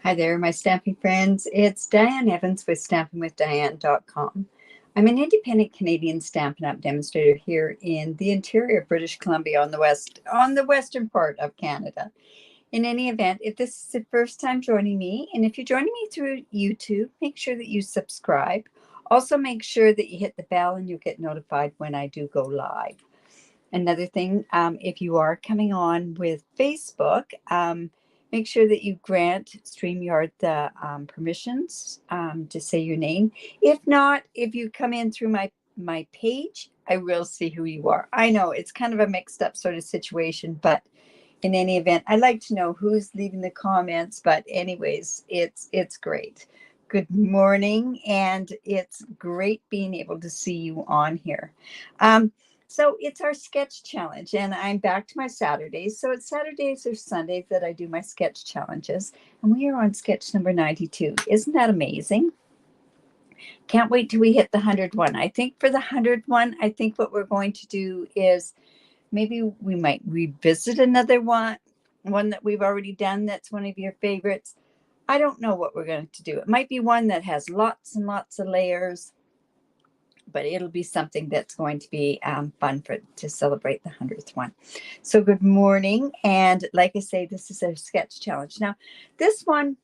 Hi there, my stamping friends. It's Diane Evans with stampingwithdiane.com. I'm an independent Canadian Stampin' Up demonstrator here in the interior of British Columbia on the western part of Canada. In any event, if this is the first time joining me, and if you're joining me through YouTube, make sure that you subscribe. Also, make sure that you hit the bell and you'll get notified when I do go live. Another thing, if you are coming on with Facebook, make sure that you grant StreamYard the permissions to say your name. If not, if you come in through my page, I will see who you are. I know it's kind of a mixed up sort of situation, but in any event, I like to know who's leaving the comments. But anyways, it's great. Good morning, and it's great being able to see you on here. So it's our sketch challenge, and I'm back to my Saturdays. So it's Saturdays or Sundays that I do my sketch challenges, and we are on sketch number 92. Isn't that amazing? Can't wait till we hit the 101. I think for the 101, I think what we're going to do is maybe we might revisit another one that we've already done that's one of your favorites. I don't know what we're going to do. It might be one that has lots and lots of layers, but it'll be something that's going to be fun to celebrate the 100th one. So good morning. And like I say, this is a sketch challenge. Now, this one,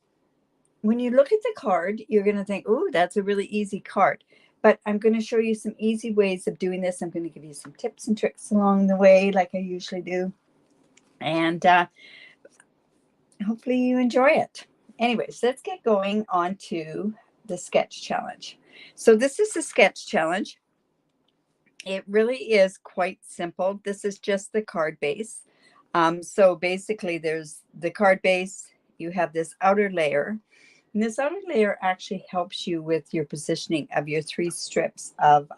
when you look at the card, you're going to think, oh, that's a really easy card. But I'm going to show you some easy ways of doing this. I'm going to give you some tips and tricks along the way, like I usually do. And hopefully you enjoy it. Anyways, let's get going on to the sketch challenge. So this is the sketch challenge. It really is quite simple. This is just the card base. So basically there's the card base, you have this outer layer, and this outer layer actually helps you with your positioning of your 3 strips of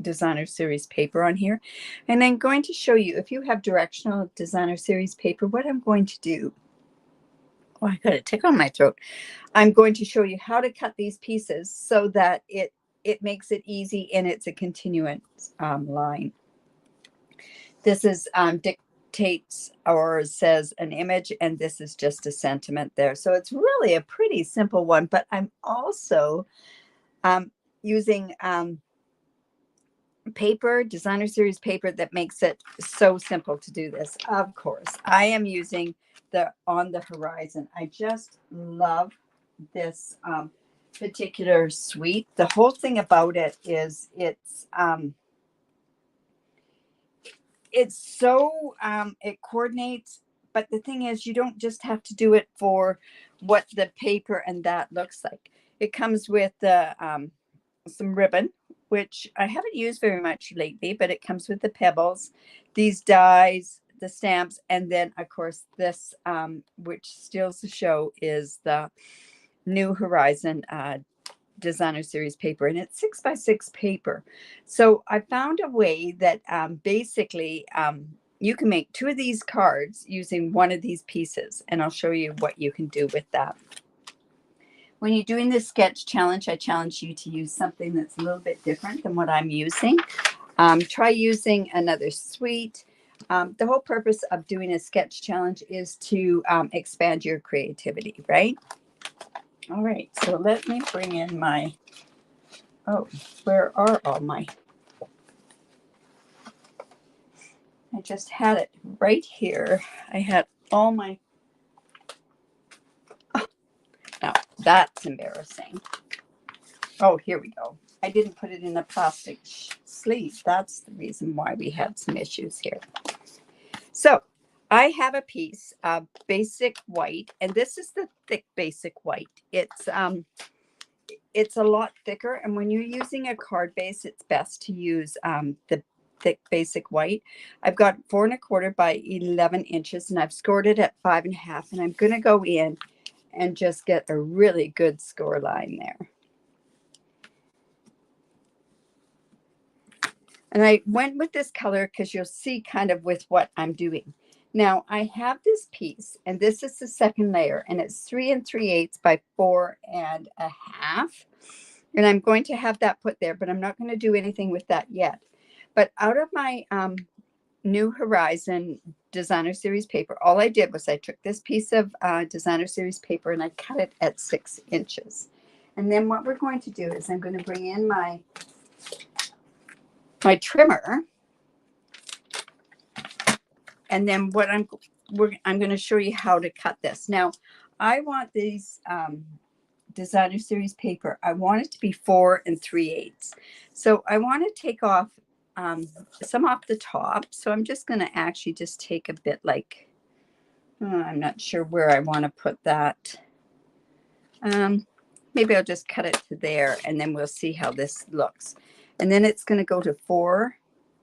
designer series paper on here. And I'm going to show you, if you have directional designer series paper, what I'm going to do. Oh, I got a tickle in my throat. I'm going to show you how to cut these pieces so that it makes it easy and it's a continuous line. This is dictates or says an image, and this is just a sentiment there. So it's really a pretty simple one, but I'm also using paper, designer series paper, that makes it so simple to do this. Of course, I am using the On the Horizon. I just love this particular suite. The whole thing about it is it's so it coordinates, but the thing is, you don't just have to do it for what the paper and that looks like. It comes with some ribbon, which I haven't used very much lately, but it comes with the pebbles, these dies, the stamps, and then of course this, which steals the show, is the New Horizon designer series paper, and it's 6x6 paper. So I found a way that basically you can make 2 of these cards using one of these pieces, and I'll show you what you can do with that. When you're doing this sketch challenge, I challenge you to use something that's a little bit different than what I'm using. Try using another suite. The whole purpose of doing a sketch challenge is to expand your creativity, right? All right, so let me bring in my, oh, where are all my, I just had it right here. I had all my, oh, no, that's embarrassing. Oh, here we go. I didn't put it in a plastic sleeve. That's the reason why we had some issues here. So I have a piece of basic white, and this is the thick basic white. It's a lot thicker, and when you're using a card base, it's best to use the thick basic white. I've got 4 1/4 by 11 inches, and I've scored it at 5 1/2, and I'm going to go in and just get a really good score line there. And I went with this color because you'll see kind of with what I'm doing. Now I have this piece, and this is the second layer, and it's 3 3/8 by 4 1/2. And I'm going to have that put there, but I'm not going to do anything with that yet. But out of my New Horizon Designer Series paper. All I did was I took this piece of Designer Series paper and I cut it at 6 inches. And then what we're going to do is I'm going to bring in my trimmer. And then what I'm going to show you how to cut this. Now, I want these Designer Series paper. I want it to be 4 3/8. So I want to take off some off the top. So I'm just going to actually just take a bit like, I'm not sure where I want to put that. Maybe I'll just cut it to there and then we'll see how this looks. And then it's going to go to 4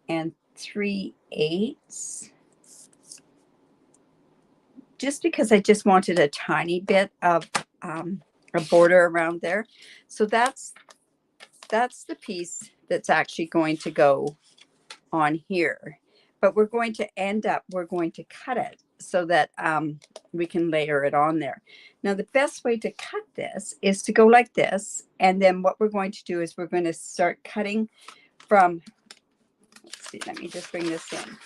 3/8. Just because I just wanted a tiny bit of a border around there. So that's the piece that's actually going to go on here. But we're going to cut it so that we can layer it on there. Now, the best way to cut this is to go like this. And then what we're going to do is we're going to start cutting from, let's see, let me just bring this in.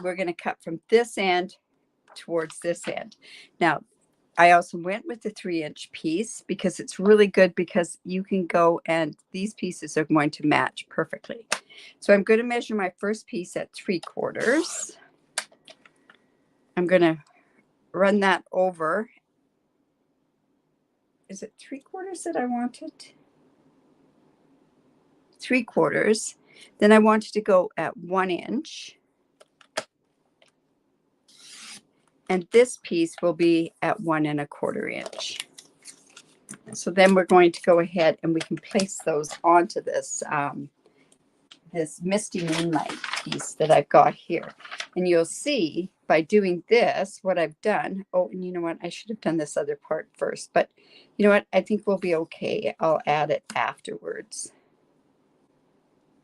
We're going to cut from this end towards this end. Now, I also went with the 3-inch piece because it's really good because you can go and these pieces are going to match perfectly. So I'm going to measure my first piece at 3/4. I'm going to run that over. Is it 3/4 that I wanted? 3/4. Then I wanted to go at 1 inch. And this piece will be at 1 1/4 inch. So then we're going to go ahead and we can place those onto this this Misty Moonlight piece that I've got here. And you'll see by doing this, what I've done. Oh, and you know what? I should have done this other part first. But you know what? I think we'll be okay. I'll add it afterwards.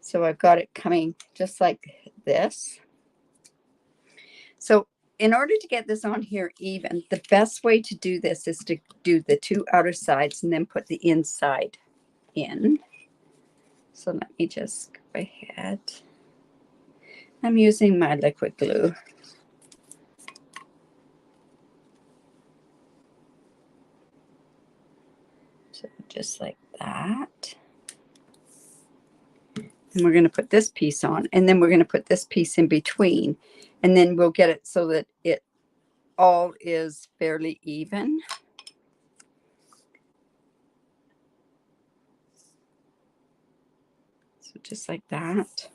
So I've got it coming just like this. So in order to get this on here even, the best way to do this is to do the 2 outer sides and then put the inside in. So let me just go ahead. I'm using my liquid glue. So just like that. And we're going to put this piece on, and then we're going to put this piece in between, and then we'll get it so that it all is fairly even. So just like that.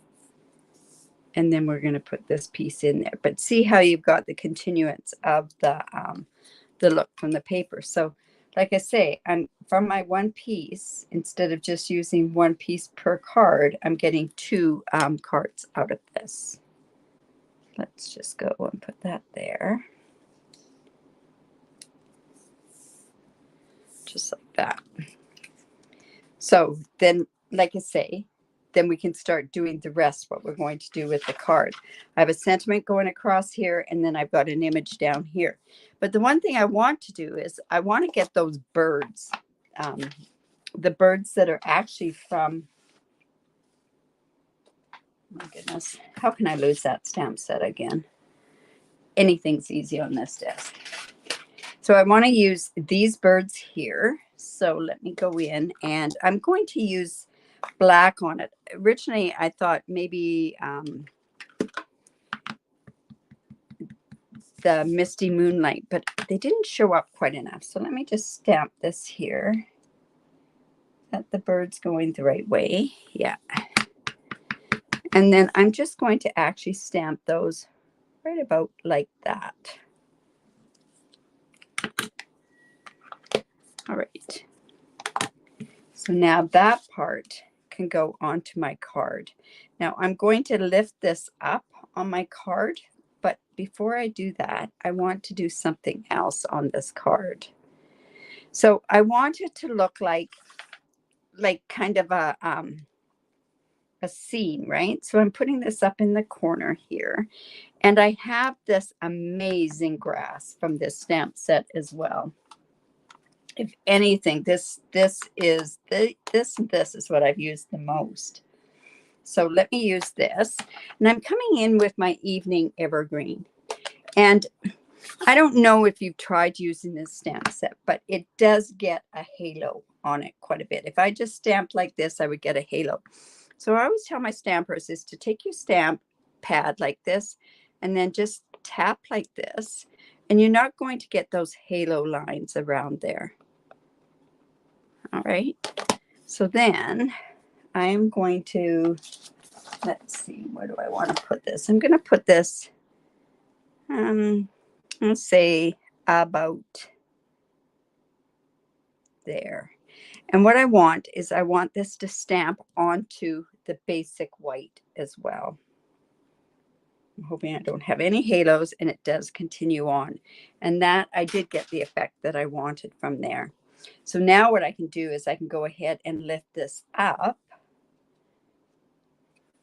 And then we're going to put this piece in there. But see how you've got the continuance of the look from the paper. So like I say, I'm from my one piece, instead of just using one piece per card, I'm getting 2 cards out of this. Let's just go and put that there. Just like that. So then, like I say, then we can start doing the rest, what we're going to do with the card. I have a sentiment going across here, and then I've got an image down here. But the one thing I want to do is I want to get those birds, the birds that are actually from, my goodness, how can I lose that stamp set again? Anything's easy on this desk. So I want to use these birds here. So let me go in, and I'm going to use black on it. Originally, I thought maybe the Misty Moonlight, but they didn't show up quite enough. So let me just stamp this here. That the bird's going the right way. Yeah. And then I'm just going to actually stamp those right about like that. All right. So now that part can go onto my card. Now I'm going to lift this up on my card, but before I do that, I want to do something else on this card. So I want it to look like kind of a scene, right? So I'm putting this up in the corner here, and I have this amazing grass from this stamp set as well. If anything, this is what I've used the most. So let me use this. And I'm coming in with my Evening Evergreen. And I don't know if you've tried using this stamp set, but it does get a halo on it quite a bit. If I just stamped like this, I would get a halo. So I always tell my stampers is to take your stamp pad like this and then just tap like this. And you're not going to get those halo lines around there. All right. So then I'm going to, let's see, where do I want to put this? I'm going to put this, let's say about there. And what I want is I want this to stamp onto the basic white as well. I'm hoping I don't have any halos, and it does continue on. And that I did get the effect that I wanted from there. So now what I can do is I can go ahead and lift this up.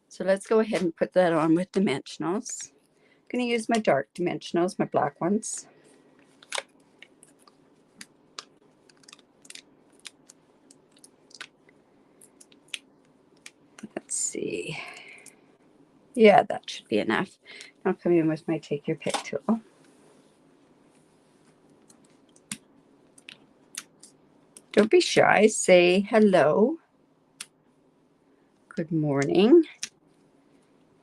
So let's go ahead and put that on with dimensionals. I'm going to use my dark dimensionals, my black ones. Let's see. Yeah, that should be enough. I'll come in with my take your pick tool. Don't be shy. Say hello. Good morning.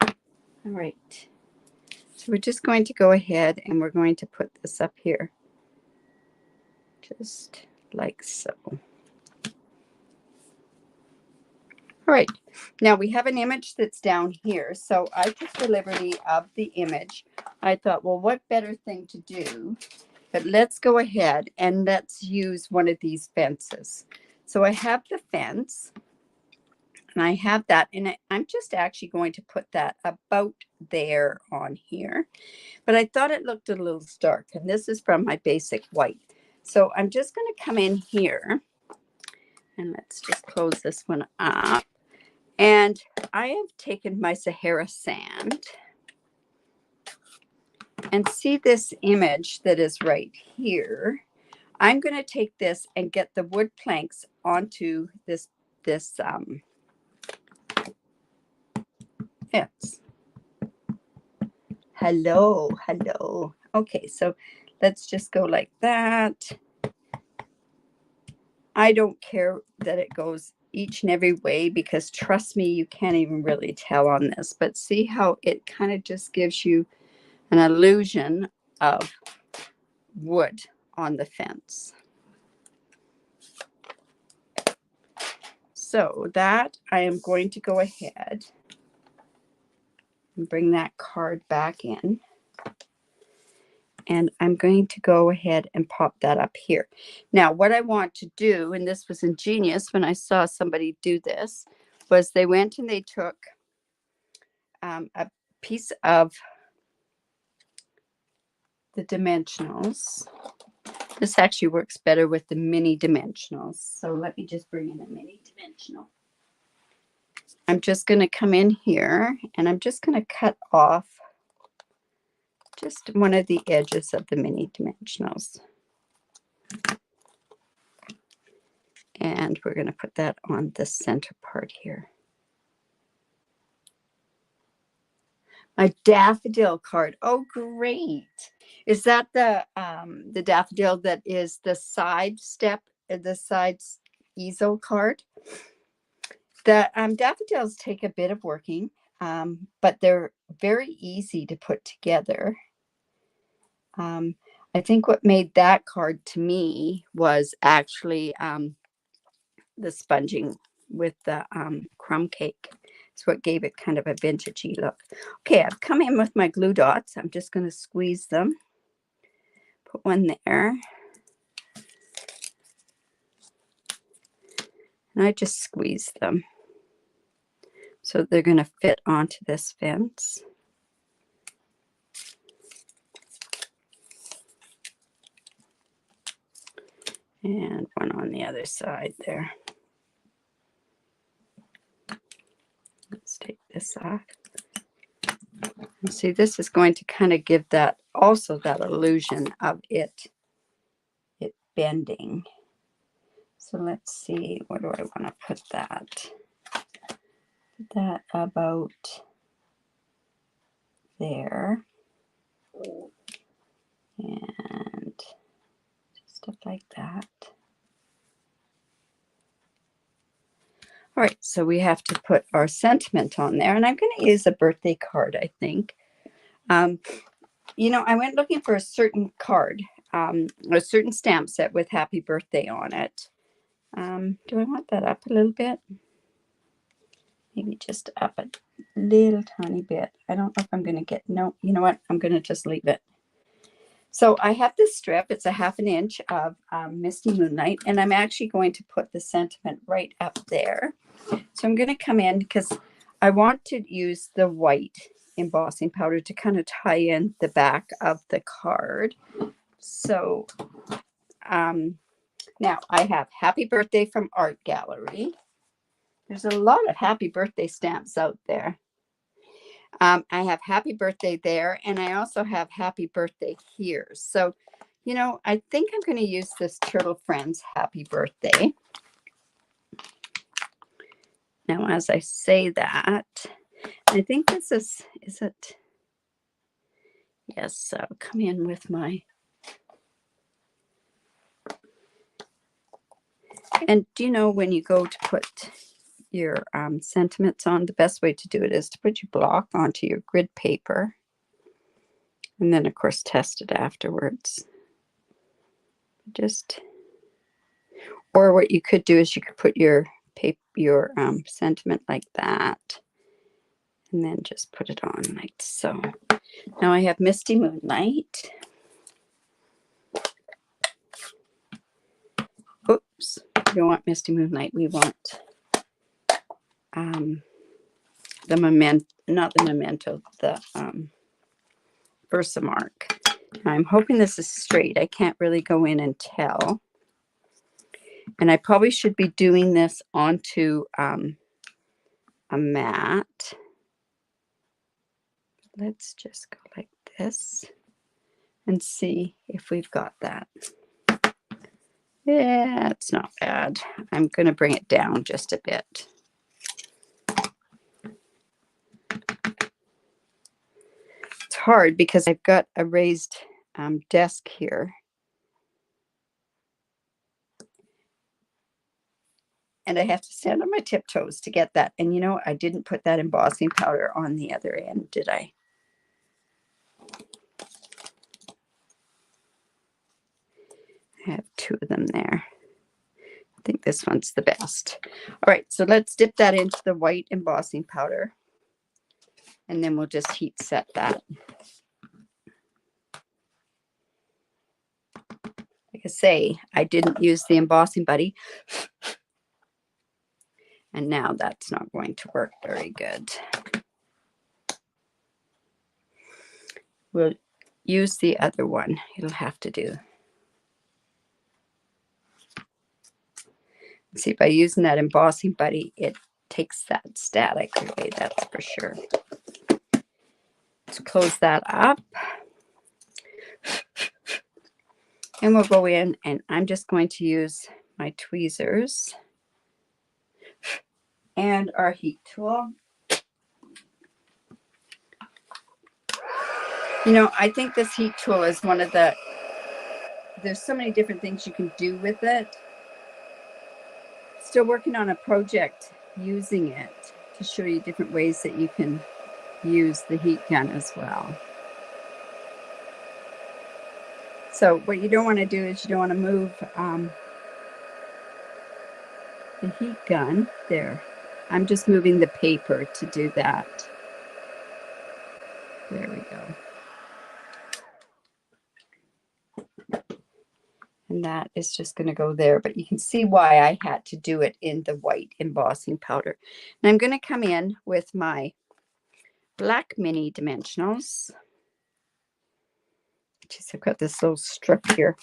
All right. So we're just going to go ahead and we're going to put this up here. Just like so. All right. Now we have an image that's down here. So I took the liberty of the image. I thought, well, what better thing to do? But let's go ahead and let's use one of these fences. So I have the fence. And I have that, and I'm just actually going to put that about there on here. But I thought it looked a little stark, and this is from my basic white. So I'm just going to come in here, and let's just close this one up. And I have taken my Sahara sand, and see this image that is right here. I'm going to take this and get the wood planks onto this fence. Hello. Okay, so let's just go like that. I don't care that it goes each and every way, because trust me, you can't even really tell on this. But see how it kind of just gives you an illusion of wood on the fence. So that I am going to go ahead and bring that card back in. And I'm going to go ahead and pop that up here. Now, what I want to do, and this was ingenious when I saw somebody do this, was they went and they took a piece of the dimensionals. This actually works better with the mini dimensionals. So let me just bring in a mini dimensional. I'm just going to come in here, and I'm just going to cut off just one of the edges of the mini dimensionals. And we're going to put that on the center part here. My daffodil card. Oh, great. Is that the daffodil that is the side step, the side easel card? The daffodils take a bit of working, but they're very easy to put together. I think what made that card to me was actually the sponging with the crumb cake. It's what gave it kind of a vintagey look. Okay, I've come in with my glue dots. I'm just going to squeeze them. Put one there. And I just squeeze them. So they're going to fit onto this fence. And one on the other side there. Let's take this off. And see, this is going to kind of give that also that illusion of it bending. So let's see, where do I want to put that? Put that about there. And just stuff like that. All right, so we have to put our sentiment on there, and I'm going to use a birthday card, I think. You know, I went looking for a certain card, a certain stamp set with happy birthday on it. Do I want that up a little bit? Maybe just up a little tiny bit. I don't know if I'm going to get, no, you know what? I'm going to just leave it. So I have this strip. It's a 1/2 inch of Misty Moonlight, and I'm actually going to put the sentiment right up there. So I'm going to come in because I want to use the white embossing powder to kind of tie in the back of the card. So now I have Happy Birthday from Art Gallery. There's a lot of happy birthday stamps out there. I have Happy Birthday there, and I also have Happy Birthday here. So, you know, I think I'm going to use this Turtle Friends Happy Birthday. Now, as I say that, I think this is it? Yes, so come in with my, and do you know when you go to put your sentiments on, the best way to do it is to put your block onto your grid paper, and then of course test it afterwards. Just, or what you could do is you could put your paper, your sentiment like that, and then just put it on like so. Now I have Misty Moonlight. Oops, we don't want Misty Moonlight. We want the memento, not the memento, the Versamark. I'm hoping this is straight. I can't really go in and tell. And I probably should be doing this onto a mat. Let's just go like this and see if we've got that. Yeah, it's not bad. I'm going to bring it down just a bit. It's hard because I've got a raised desk here. And I have to stand on my tiptoes to get that. And you know, I didn't put that embossing powder on the other end, did I? I have 2 of them there. I think this one's the best. All right, so let's dip that into the white embossing powder. And then we'll just heat set that. Like I say, I didn't use the embossing buddy. And now that's not going to work very good. We'll use the other one. It'll have to do. See, by using that embossing buddy, it takes that static away, that's for sure. Let's close that up. And we'll go in, and I'm just going to use my tweezers and our heat tool. You know, I think this heat tool is one of the, there's so many different things you can do with it. Still working on a project using it to show you different ways that you can use the heat gun as well. So what you don't want to do is you don't want to move the heat gun there. I'm just moving the paper to do that. There we go. And that is just going to go there, but you can see why I had to do it in the white embossing powder. And I'm going to come in with my black mini dimensionals. Just I've got this little strip here.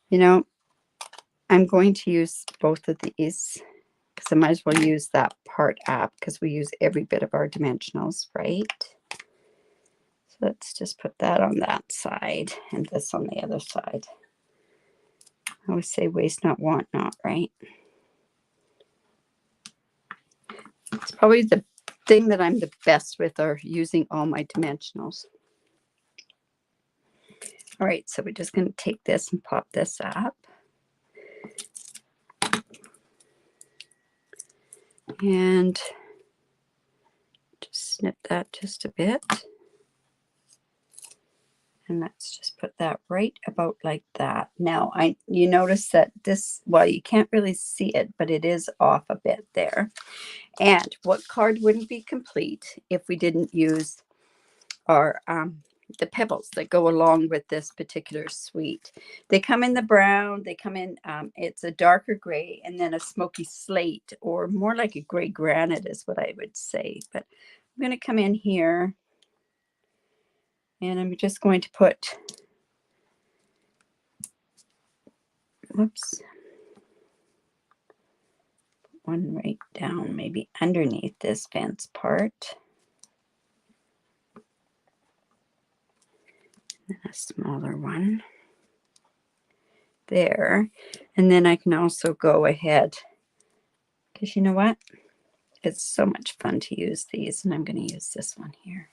You know, I'm going to use both of these because I might as well use that part up because we use every bit of our dimensionals, right? So let's just put that on that side and this on the other side. I always say waste not, want not, right? It's probably the thing that I'm the best with, are using all my dimensionals. All right, so we're just going to take this and pop this up. And just snip that just a bit. And let's just put that right about like that. Now, you notice that this, well, you can't really see it, but it is off a bit there. And what card wouldn't be complete if we didn't use our the pebbles that go along with this particular suite? They come in the brown, they come in, it's a darker gray, and then a smoky slate, or more like a gray granite is what I would say. But I'm going to come in here, and I'm just going to put, whoops, one right down, maybe underneath this fence part. And a smaller one there. And then I can also go ahead, because you know what? It's so much fun to use these, and I'm going to use this one here.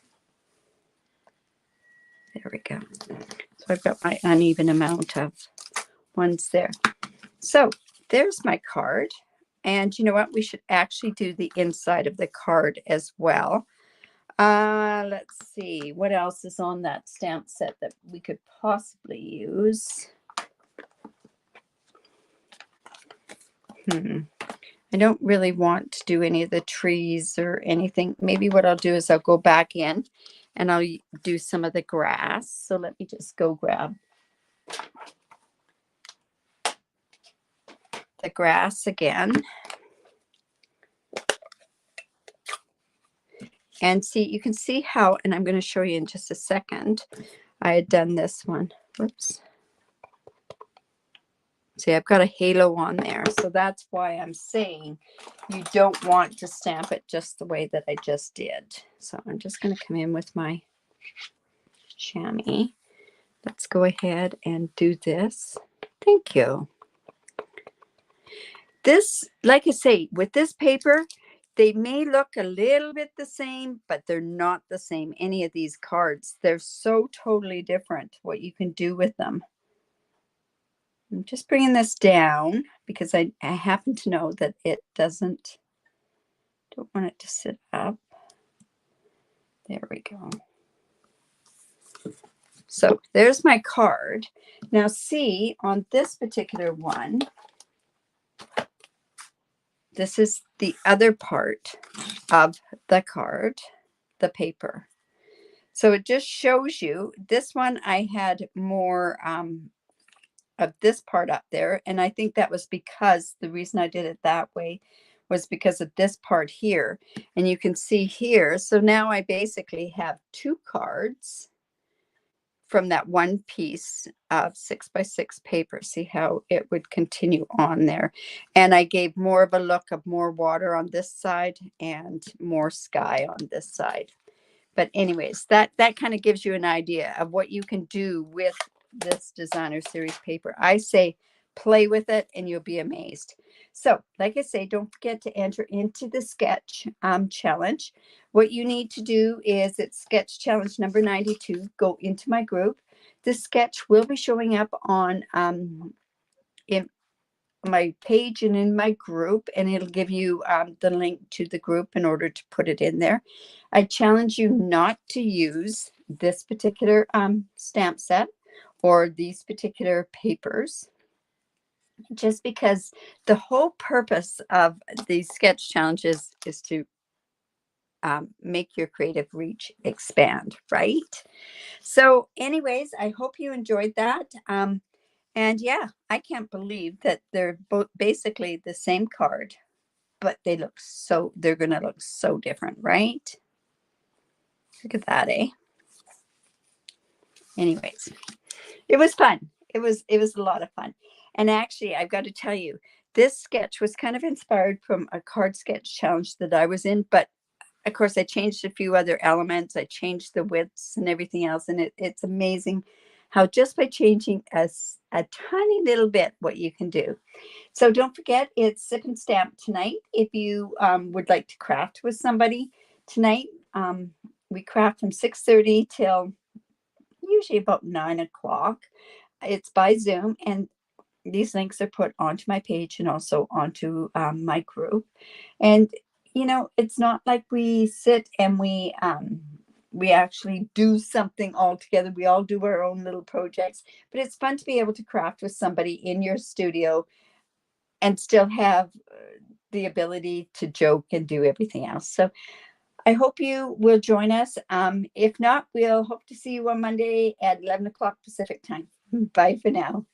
There we go. So I've got my uneven amount of ones there. So there's my card. And you know what? We should actually do the inside of the card as well. Let's see. What else is on that stamp set that we could possibly use? I don't really want to do any of the trees or anything. Maybe what I'll do is I'll go back in and I'll do some of the grass. So let me just go grab the grass again. And see, you can see how, and I'm going to show you in just a second, I had done this one. Whoops. See, I've got a halo on there. So that's why I'm saying you don't want to stamp it just the way that I just did. So I'm just going to come in with my chamois. Let's go ahead and do this. Thank you. This, like I say, with this paper, they may look a little bit the same, but they're not the same. Any of these cards, they're so totally different what you can do with them. I'm just bringing this down because I happen to know that it don't want it to sit up. There we go. So there's my card. Now see, on this particular one, this is the other part of the card, the paper. So it just shows you, this one I had more of this part up there. And I think that was because the reason I did it that way was because of this part here. And you can see here. So now I basically have two cards from that one piece of 6x6 paper. See how it would continue on there. And I gave more of a look of more water on this side and more sky on this side. But anyways, that kind of gives you an idea of what you can do with this designer series paper. I say play with it and you'll be amazed. So like I say, don't forget to enter into the sketch challenge. What you need to do is, it's sketch challenge number 92. Go into my group. The sketch will be showing up on in my page and in my group, and it'll give you the link to the group in order to put it in there. I challenge you not to use this particular stamp set or these particular papers, just because the whole purpose of these sketch challenges is to make your creative reach expand, right? So anyways, I hope you enjoyed that. And yeah, I can't believe that they're both basically the same card, but they're going to look so different, right? Look at that, eh? Anyways, it was fun. It was a lot of fun. And actually, I've got to tell you, this sketch was kind of inspired from a card sketch challenge that I was in, but of course I changed a few other elements. I changed the widths and everything else. And it's amazing how just by changing a tiny little bit what you can do. So don't forget, it's Sip and Stamp tonight. If you would like to craft with somebody tonight, we craft from 6:30 till usually about 9 o'clock. It's by Zoom, and these links are put onto my page and also onto my group. And it's not like we sit and we actually do something all together. We all do our own little projects, but it's fun to be able to craft with somebody in your studio and still have the ability to joke and do everything else. So I hope you will join us. If not, we'll hope to see you on Monday at 11 o'clock Pacific time. Bye for now.